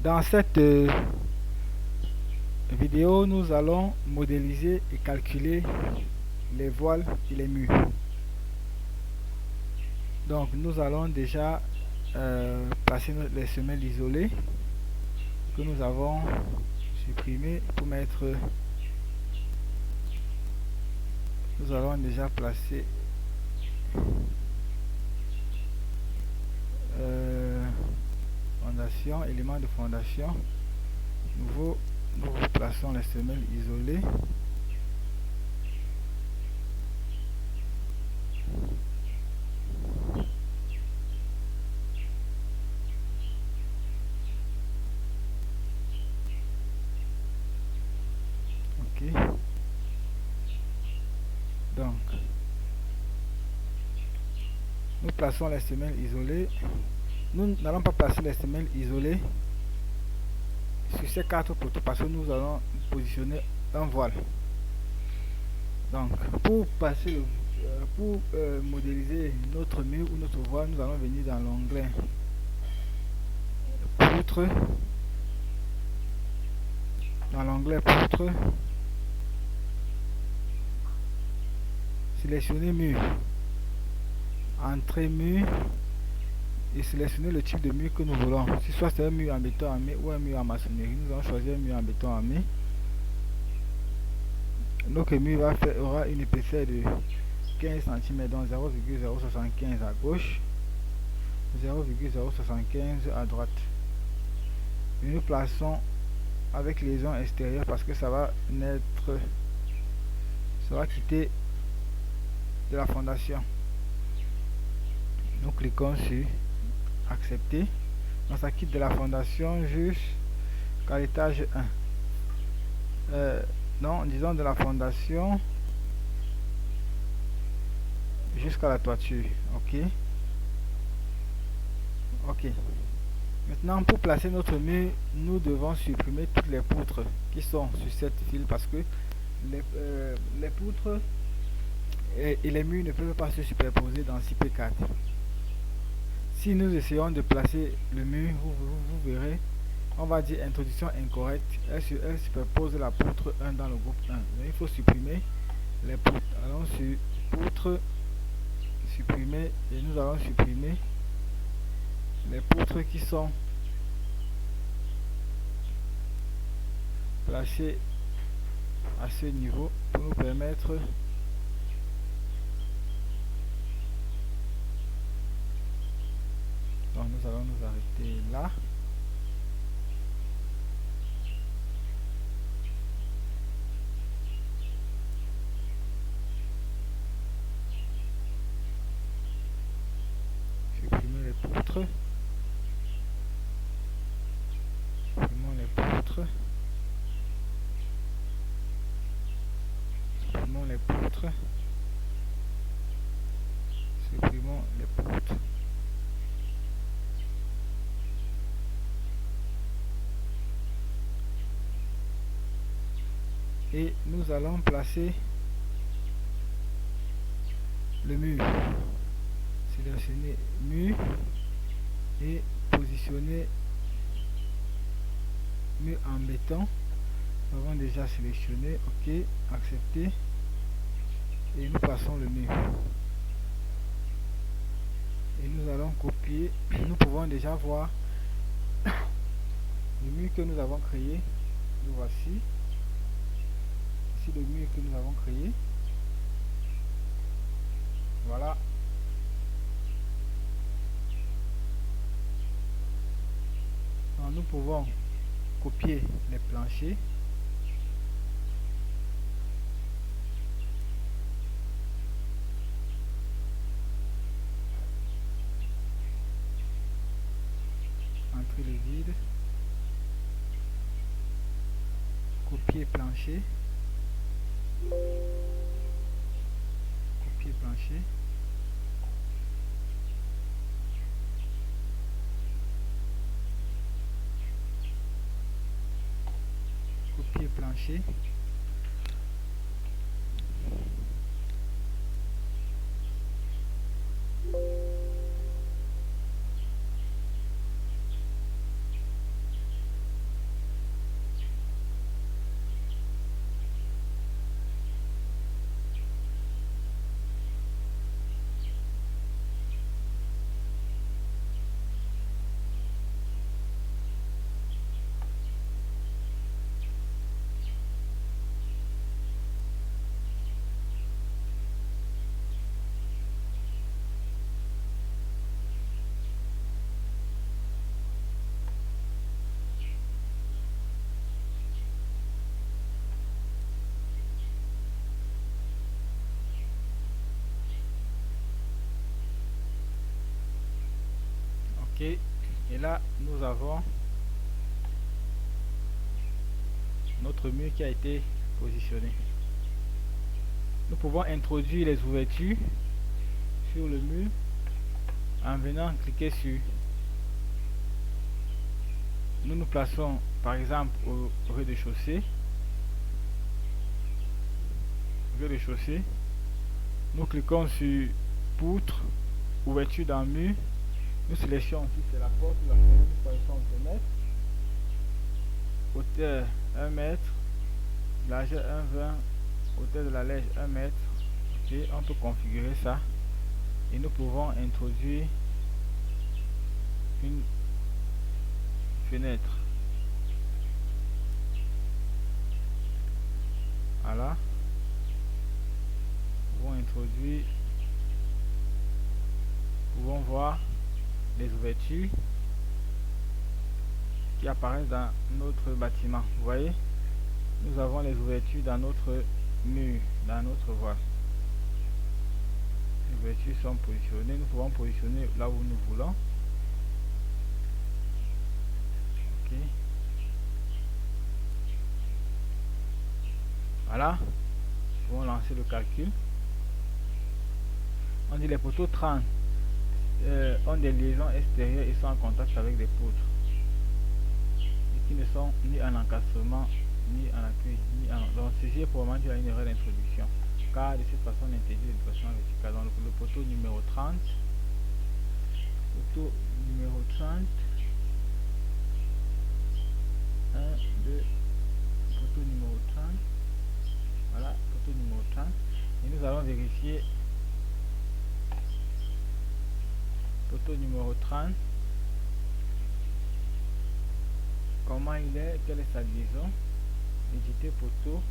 Dans cette vidéo, nous allons modéliser et calculer les voiles et les murs. Donc, nous allons déjà placer les semelles isolées que nous avons supprimées pour mettre. Nous allons déjà placer fondation, éléments de fondation. Nous replaçons les semelles isolées. Ok. Donc, nous plaçons les semelles isolées. Nous n'allons pas placer les semelles isolées sur ces 4 poteaux parce que nous allons positionner un voile. Donc, pour passer pour modéliser notre mur ou notre voile, nous allons venir dans l'onglet poutre. Dans l'onglet poutre, sélectionner mur, entrée mur et sélectionner le type de mur que nous voulons. Si soit c'est un mur en béton armé ou un mur en maçonnerie, nous allons choisir un mur en béton armé. Notre mur aura une épaisseur de 15 cm, donc 0,075 à gauche, 0,075 à droite. Et nous plaçons avec liaison extérieure parce que ça va quitter de la fondation. Nous cliquons sur accepter. Donc ça quitte de la fondation jusqu'à l'étage 1. Non, disons de la fondation jusqu'à la toiture. Ok. Maintenant, pour placer notre mur, nous devons supprimer toutes les poutres qui sont sur cette file parce que les poutres et les murs ne peuvent pas se superposer dans 6P4. Si nous essayons de placer le mur, vous verrez, on va dire introduction incorrecte. Elle superpose la poutre 1 dans le groupe 1. Donc, il faut supprimer les poutres. Allons sur poutre, supprimer, et nous allons supprimer les poutres qui sont placées à ce niveau pour nous permettre donc nous allons nous arrêter là. Supprimer les poutres. Supprimons les poutres. Supprimons les poutres. Supprimons les poutres. Et nous allons placer le mur. Sélectionner mur et positionner mur en béton. Nous avons déjà sélectionné. Ok, accepter. Et nous passons le mur. Et nous allons copier. Nous pouvons déjà voir le mur que nous avons créé. Nous voici. Ici le mur que nous avons créé. Voilà. Alors, nous pouvons copier les planchers. Entrer le vide. Copier plancher. Copier plancher. Copier plancher. Ok, et là nous avons notre mur qui a été positionné. Nous pouvons introduire les ouvertures sur le mur en venant cliquer sur. Nous nous plaçons par exemple au rez-de-chaussée. Rez-de-chaussée. Nous cliquons sur poutre, ouverture dans le mur. Nous sélectionnons si c'est la porte ou la fenêtre. Nous choisissons fenêtre. Hauteur 1 mètre. Largeur 1,20. Hauteur de la lèche 1 mètre. Ok, on peut configurer ça. Et nous pouvons introduire une fenêtre. Voilà. Nous pouvons introduire. Nous pouvons voir les ouvertures qui apparaissent dans notre bâtiment. Vous voyez, nous avons les ouvertures dans notre mur, dans notre voile. Les ouvertures sont positionnées. Nous pouvons positionner là où nous voulons. Ok. Voilà. Nous pouvons lancer le calcul. On dit les poteaux 30 ont des liaisons extérieures et sont en contact avec des poutres et qui ne sont ni en encastrement, ni en appui, ni en... Donc ceci est probablement dû à une erreur d'introduction, car de cette façon on interdit l'éducation verticale. Donc le poteau numéro 30, poteau numéro 30, 1, 2, poteau numéro 30, voilà, poteau numéro 30, et nous allons vérifier poteau numéro 30, comment il est, quelle est sa liaison. Éditer poteau,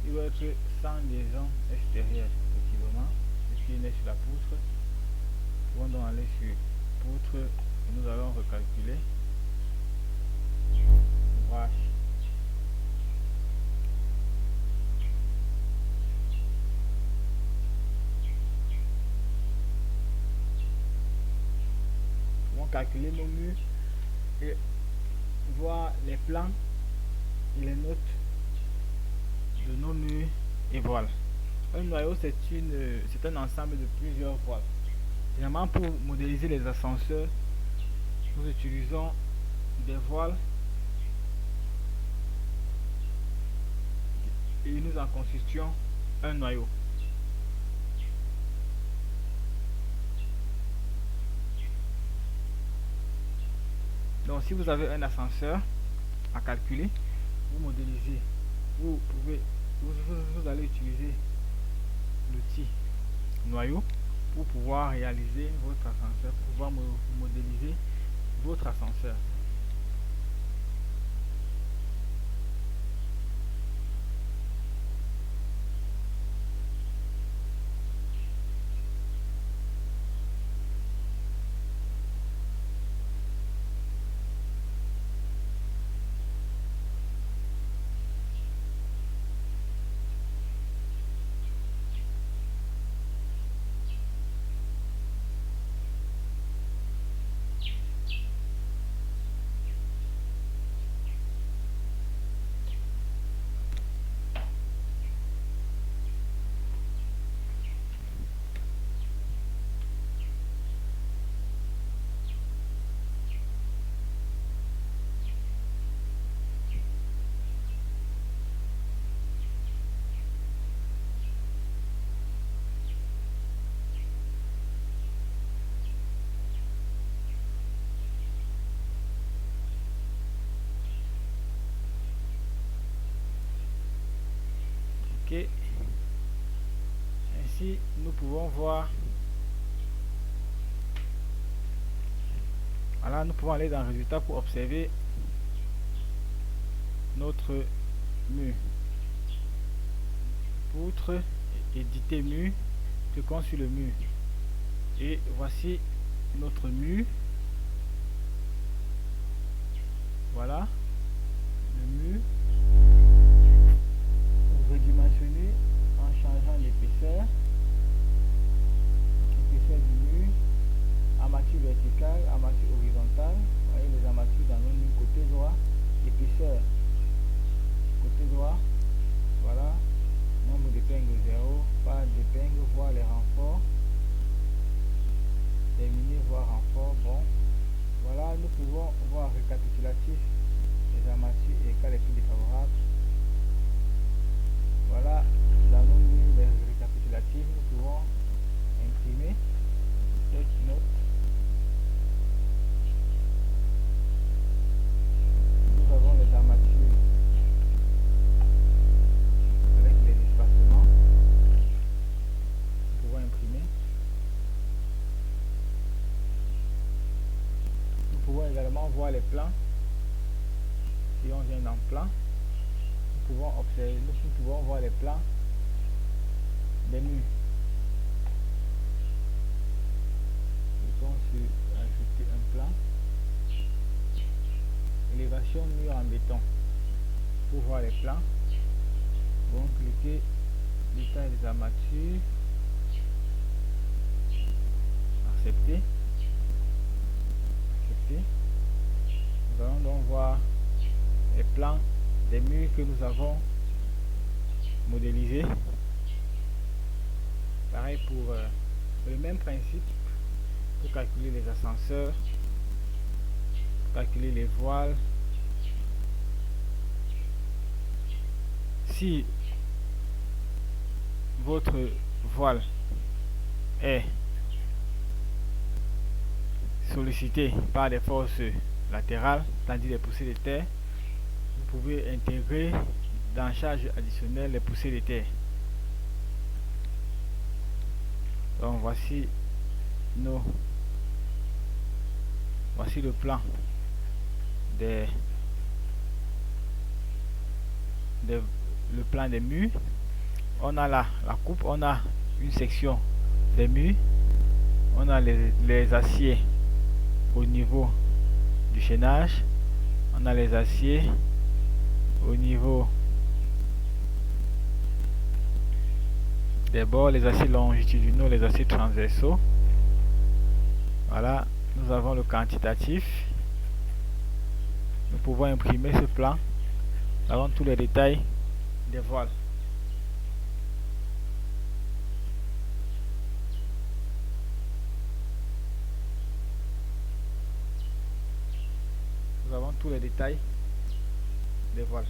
il va être sans liaison extérieure, effectivement, puisqu'il est sur la poutre. Nous pouvons donc aller sur poutre et nous allons recalculer ouvrage. Nous pouvons calculer nos murs et voir les plans et les notes de nos murs et voiles. Un noyau, c'est un ensemble de plusieurs voiles. Généralement, pour modéliser les ascenseurs, nous utilisons des voiles et nous en constituons un noyau. Donc si vous avez un ascenseur à calculer, vous modélisez, vous allez utiliser l'outil noyau pour pouvoir réaliser votre ascenseur, pour pouvoir modéliser votre ascenseur. Ok, ainsi nous pouvons voir, voilà, nous pouvons aller dans le résultat pour observer notre mur. Poutre, éditer mur, cliquons sur le mur et voici notre mur. Voilà le mur. Redimensionner en changeant l'épaisseur du mur, armature verticale, armature horizontale. les plans, si on vient dans plan, nous pouvons observer, nous pouvons voir les plans des murs. Cliquons sur ajouter un plan. Élévation mur en béton. Pour voir les plans, bon, cliquez détail des armatures, accepter. Nous allons donc voir les plans des murs que nous avons modélisés. Pareil pour le même principe pour calculer les ascenseurs, calculer les voiles. Si votre voile est sollicité par des forces latérales, tandis les poussées de terre, vous pouvez intégrer dans charge additionnelle les poussées de terre. Donc voici le plan le plan des murs. On a là la coupe, on a une section des murs, on a les aciers au niveau du chaînage, on a les aciers au niveau des bords, les aciers longitudinaux, les aciers transversaux. Voilà, nous avons le quantitatif. Nous pouvons imprimer ce plan. Nous avons tous les détails des voiles. Nous avons tous les détails des voiles.